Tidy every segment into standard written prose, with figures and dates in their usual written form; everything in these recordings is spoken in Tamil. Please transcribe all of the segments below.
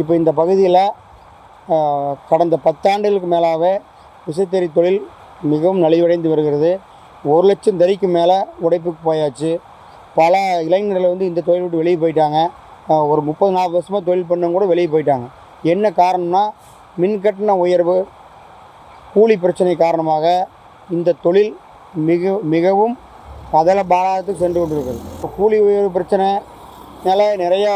இப்போ இந்த பகுதியில் கடந்த 10 ஆண்டுகளுக்கு மேலாகவே விசைத்தறி தொழில் மிகவும் நலிவடைந்து வருகிறது. 1,00,000 தறிக்கு மேலே உடைப்புக்கு போயாச்சு. பல இளைஞர்கள் வந்து இந்த தொழில் விட்டு வெளியே போயிட்டாங்க. ஒரு 30-40 வருஷமாக தொழில் பண்ணவங்க கூட வெளியே போயிட்டாங்க. என்ன காரணம்னா, மின்கட்டண உயர்வு, கூலி பிரச்சனை காரணமாக இந்த தொழில் மிகவும் அதல பாதாளத்துக்கு சென்று கொண்டிருக்கிறது. இப்போ கூலி உயர்வு பிரச்சனைனால நிறையா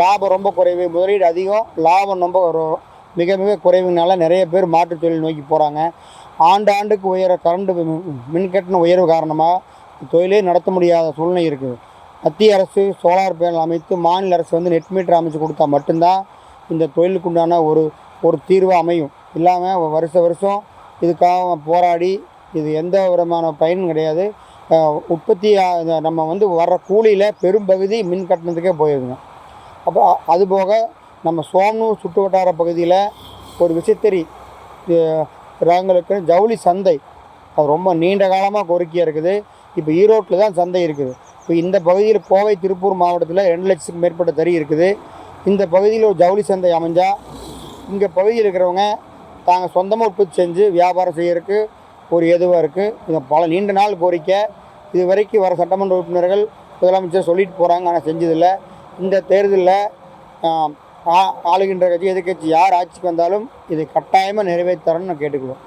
லாபம் ரொம்ப குறைவு, முதலீடு அதிகம், லாபம் ரொம்ப மிக மிக குறைவுனால நிறைய பேர் மாற்றுத் தொழில் நோக்கி போகிறாங்க. ஆண்டுக்கு உயர மின்கட்டண உயர்வு காரணமாக தொழிலே நடத்த முடியாத சூழ்நிலை இருக்குது. மத்திய அரசு சோலார் பேனல் அமைத்து, மாநில அரசு வந்து நெட் மீட்டர் அமைச்சு கொடுத்தா மட்டும்தான் இந்த தொழிலுக்கு உண்டான ஒரு தீர்வு அமையும். இல்லாமல் வருஷம் இதுக்காக போராடி இது எந்த விதமான பயனும் கிடையாது. உற்பத்தி நம்ம வந்து வர்ற கூலியில் பெரும்பகுதி மின் கட்டணத்துக்கே போயிடுதுங்க. அப்புறம் அதுபோக நம்ம சோமனூர் சுற்று வட்டார பகுதியில் ஒரு விசைத்தறி ரகங்களுக்கு ஜவுளி சந்தை அது ரொம்ப நீண்ட காலமாக கோரிக்கையாக இருக்குது. இப்போ ஈரோட்டில் தான் சந்தை இருக்குது. இப்போ இந்த பகுதியில் கோவை, திருப்பூர் மாவட்டத்தில் 2 லட்சத்துக்கு மேற்பட்ட தறி இருக்குது. இந்த பகுதியில் ஒரு ஜவுளி சந்தை அமைஞ்சால் இங்கே பகுதியில் இருக்கிறவங்க தாங்கள் சொந்தமாக உற்பத்தி செஞ்சு வியாபாரம் செய்யறதுக்கு ஒரு ஏதுவாக இருக்குது. இது நீண்ட நாள் கோரிக்கை. இது வரைக்கும் வர சட்டமன்ற உறுப்பினர்கள், முதலமைச்சர் சொல்லிட்டு போகிறாங்க, ஆனால் செஞ்சதில்லை. இந்த தேர்தலில் ஆளுகின்ற கட்சி, எதிர்கட்சி யார் ஆட்சிக்கு வந்தாலும் இதை கட்டாயமாக நிறைவேற்றணும்னு நான் கேட்டுக்குவோம்.